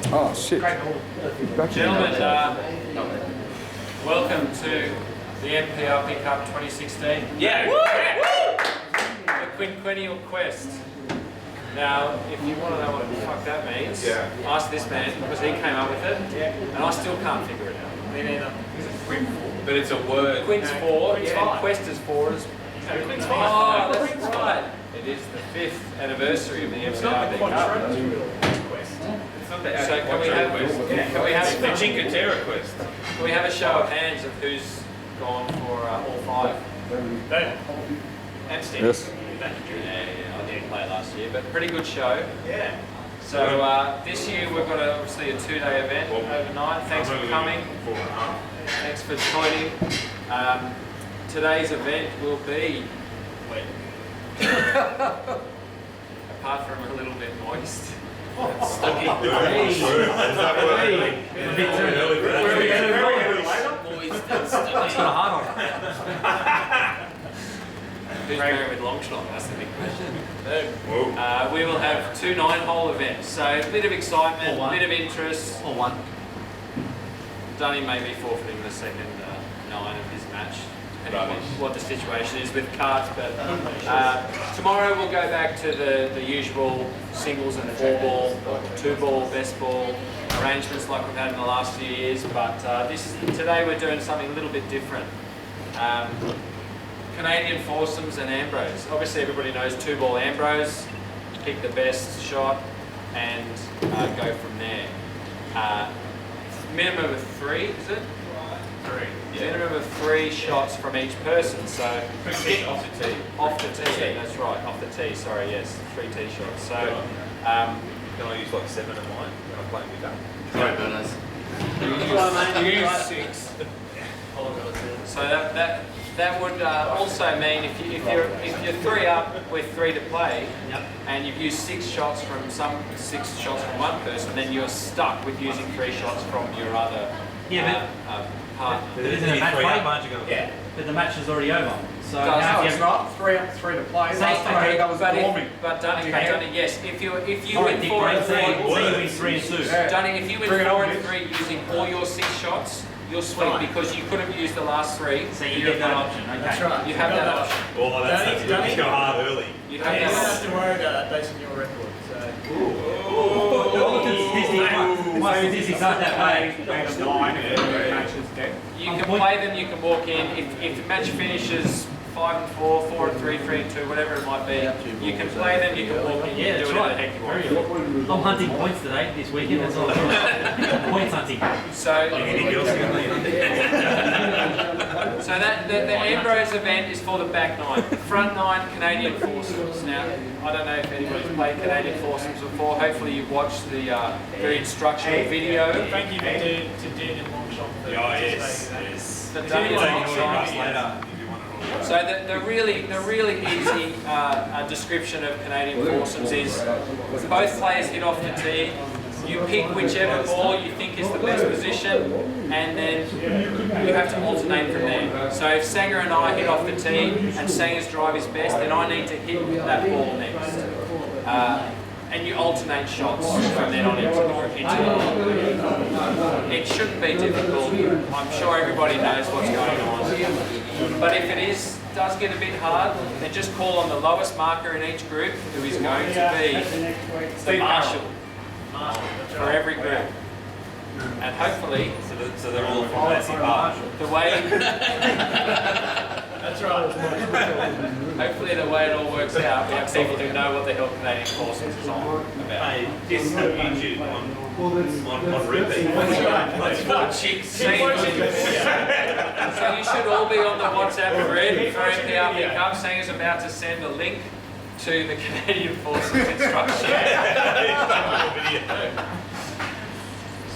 Oh shit. Gentlemen, welcome to the MPRP Cup 2016. Yeah! The quinquennial quest. Now, if you want to know what the fuck that means, ask this man, because he came up with it, and I still can't figure it out. Me neither. But it's a word. Quin's 4, and quest is 4 as... Quin's 5. Oh, that's right. It is the 5th anniversary of the MPRP Cup. It's not the So can we have the Cinque Terre quest. Can we have a show of hands of who's gone for all 5? And Steve. Yes. Yeah, I didn't play last year, but pretty good show. Yeah. So this year we've got obviously a 2-day event overnight. Thanks for coming. Thanks for joining. Today's event will be, apart from a little bit moist, sticky. Who's married with long schlong? That's the big question. We will have 2 9-hole events, so a bit of excitement, a bit of interest. Or one. Dunny may be forfeiting the second 9 of his match, depending on what the situation is with carts. But tomorrow we'll go back to the usual singles and 4-ball, 2-ball, best ball arrangements like we've had in the last few years. But today we're doing something a little bit different. Canadian foursomes and Ambrose. Obviously everybody knows 2-ball Ambrose, pick the best shot and go from there. Minimum of 3, is it? 3. Yeah. Minimum of 3 shots from each person, so... Off the tee. Off the tee, that's right, off the tee, sorry, yes, 3 tee shots. So, can I use like 7 of mine when I'm playing with that? You use 6. So that would also mean if you're 3 up with 3 to play, and you've used 6 shots from one person, then you're stuck with using 3 shots from your other partner. But isn't it a match play? Yeah. But the match is already over. So now if you have 3 up, 3 to play. But Dunny, yes, if you win 4 and 3, you win 3 and 2. Dunny, if you win 4 and 3 using all your 6 shots, you're sweet because you could have used the last 3. So you get that option, okay. That's right. You have that option. Oh, that's good. Go hard early. You have that don't have option. to worry about that based on your record. Statistics aren't that bad. You can play them, you can walk in. If the match finishes 5 and 4, 4 and 3, 3 and 2, whatever it might be, you can play them, you can walk in, you can do whatever the heck you want. I'm hunting points today, this weekend, that's all I'm doing. Points hunting. So the Ambrose event is for the back 9. Front 9 Canadian foursomes. Now, I don't know if anybody's played Canadian foursomes before. Hopefully you've watched the very instructional video. Thank you to Dan and Longshot for Yes. The Dunny and Longshot. So the really easy description of Canadian foursomes is both players hit off the tee. You pick whichever ball you think is the best position, and then you have to alternate from there. So if Sanger and I hit off the tee, and Sanger's drive is best, then I need to hit that ball next. And you alternate shots from then on into the It shouldn't be difficult. I'm sure everybody knows what's going on. But if it does get a bit hard, then just call on the lowest marker in each group, who is going to be the marshal for every group. And hopefully, So they're all from Massey Park. the way That's right. hopefully the way it all works out, we have people who know what the hell Canadian foursomes is on about. This is YouTube on repeat. That's right. Chicks, so you should all be on the WhatsApp grid for MPRP Cup. Sanger's about to send a link to the Canadian foursomes instruction.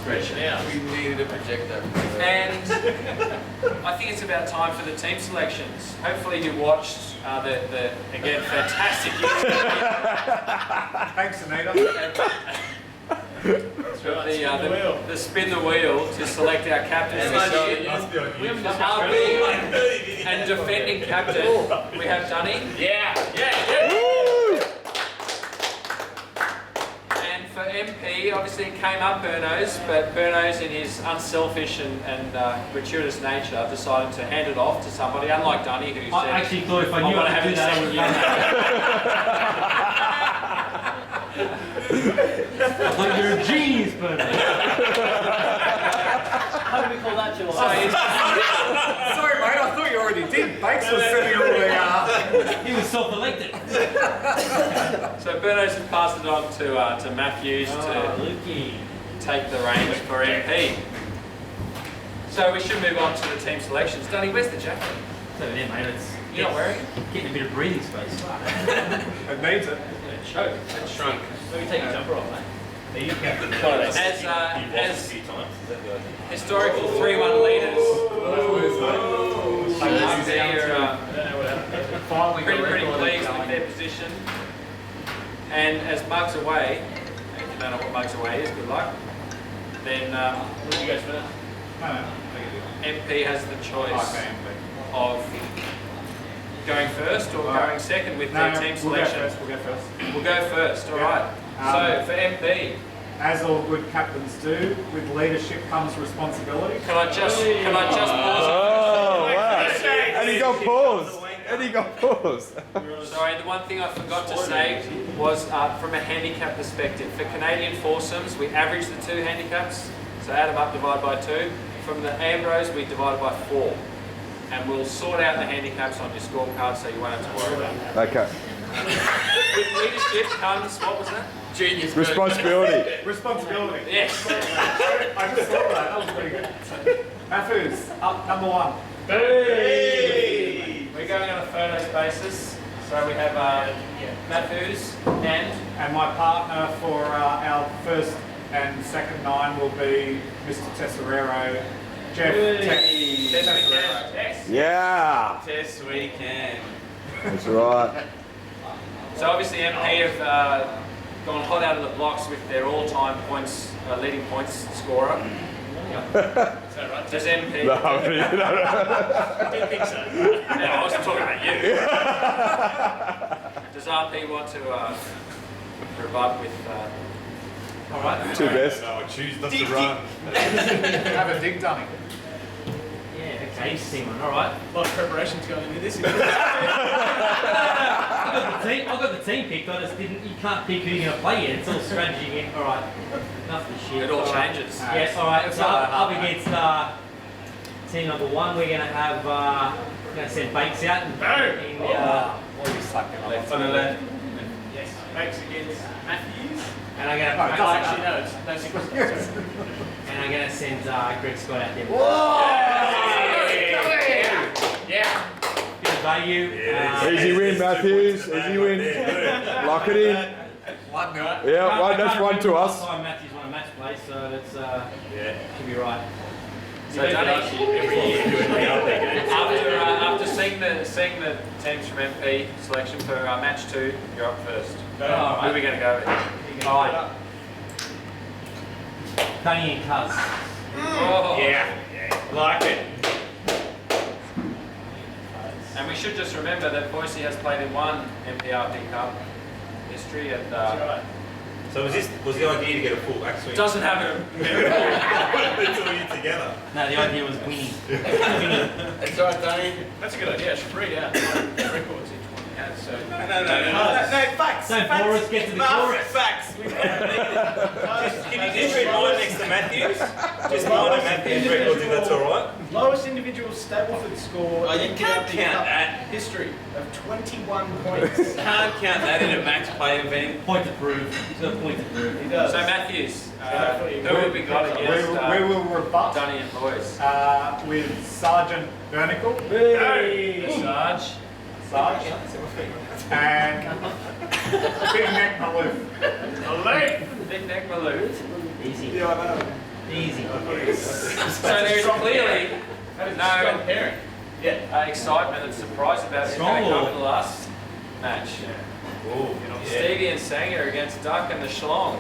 Stretching out. We needed a projector. And I think it's about time for the team selections. Hopefully you watched the again, fantastic Thanks, Anita. the spin the wheel to select our captains this year. The RB and defending captain, we have Dunny. Yeah. And for MP, MP, obviously it came up Burno's, but Burno's in his unselfish and gratuitous nature decided to hand it off to somebody, unlike Dunny who said, I actually thought if I knew want I to could do that, I would have done that. I thought you're a genius, Bernard. How do we call that, July? Sorry, mate, I thought you already did. Bakes was sitting all the He was self-elected. so Burno's has passed it on to Matthews to Lukey. take the reins for MP. So we should move on to the team selections. Dunny, where's the jacket? So there, mate, it's You're not wearing it? getting a bit of breathing space. It needs it. It's shrunk. Let me take your jumper off, mate. Are you captain? As You've lost a few times. Is that the idea? historical 3-1 leaders, Finally got a pretty record pleased going. with their position. And as Mug's away, if you don't know what Mug's away is, good luck. Then You guys first. MP has the choice of going first or going second with their team selection. We'll go first. We'll go first, all right. So for MP, As all good captains do, with leadership comes responsibility. can I just pause? Oh, wow. And he got paused. And he got paused. Sorry, the one thing I forgot to say was from a handicap perspective. For Canadian foursomes, we average the 2 handicaps, so add them up, divide by 2. From the Ambrose, we divide by 4. And we'll sort out the handicaps on your scorecard so you won't have to worry about it. Okay. With leadership comes, what was that? Genius. Responsibility. Responsibility. Yes. I just thought that. That was pretty good. Matthews, up number 1. Hey! We're going on a photos basis. So we have Matthews And my partner for our first and second 9 will be Mr. Tesserero, Jeff Tesserero. Yeah. Yes, we can. That's right. So obviously MP have gone hot out of the blocks with their all-time points, leading points scorer. Does MP? No, I didn't think so. No, I wasn't talking about you. Does RP want to rebut with? All right. Two best. No, I choose not to run. Have a dig, Dunny. Yeah, okay, interesting one. All right. A lot of preparation's going into this. I got the team picked. I just didn't. You can't pick who you're going to play yet. It's all strategy again. All right. Enough of the shit. It all right. changes. Yes. All right. It's So not that up hard, against team number 1, we're going to have. We're going to send Bakes out in the. Left On the left. Yes. Bakes against Matthews. And I'm going to. Oh, actually, no, it's no secret. And I'm going to send Greg Scott out there. Yeah. Bit of value. Easy win, Matthews. Easy win. Lock it in. 1-0. Yeah, one, that's one to us. Last time Matthews won a match play, so that's Yeah. should be right. So Danny, Every year doing the other games. after seeing the teams from MP selection for match 2, you're up first. Who are we going to go with? All right. Danny and Cuz. Oh. Yeah. Like it. And we should just remember that Boise has played in 1 MPRP Cup history and So was the idea to get a full backswing? doesn't have a It's all you together. No, the idea was winning. That's right, Danny. That's a good idea. I should read out records each one has. So. No, facts. Don't bore us, get to the chorus. Facts. Can you just read mine next to Matthews? Just mine and Matthews' records, if that's all right. Lowest individual Stableford score. Oh, you in can't MPRP count Cup that. history of 21 points. Can't count that in a match play event. Point to prove. He's got a point to prove. He does. So Matthews, who have we got We against will rebut Dunny and Boys? with Sergeant Bernicle. Sarge. Sarge. And Big Neck Maloof. Big Neck Malou. Easy. Yeah, I know. Easy. So there's clearly no pairing. excitement and surprise about who's Strong going to come lord. in the last match. Stevie and Sanger against Duck and the Schlong.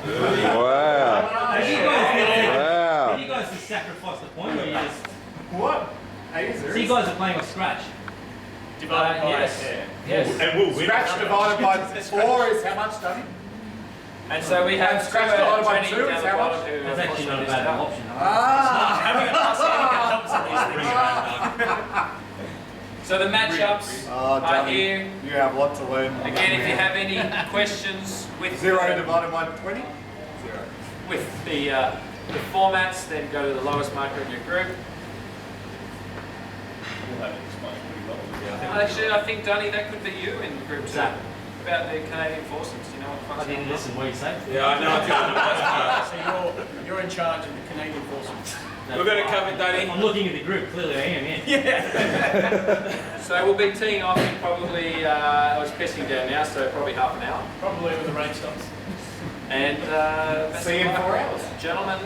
Wow. Did Wow. you guys just sacrifice the point, or you just? What? Are you So you serious? guys are playing with scratch. Yes. Yes. And we'll win. Scratch divided by 4 is how much, Dunny? And so we have Scratch the bottom one training too, down is the how bottom much? who That's actually not a unfortunately bad missed out. option. Having a pass helps at least. So the matchups are Johnny, here. you have a lot to learn. Again, if you have any questions with 0 divided by 20? 0. with the formats, then go to the lowest marker in your group. We'll have it explained pretty well. Actually, I think, Dunny, that could be you in group 2. that? About the Canadian forces. Do you know what the fuck's I didn't going on? listen. What you say? Yeah, I know. I think I'm So you're in charge of the Canadian forces. We're going to cover Dunny. I'm looking at the group. Clearly, I am. Yeah. So we'll be teeing off in probably, it's pissing down now, so probably half an hour. Probably when the rain stops. And See you in 4 hours. Gentlemen,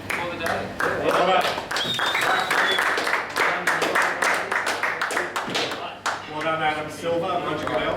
for the day. Well done, Adam Silver, Roger Goodell.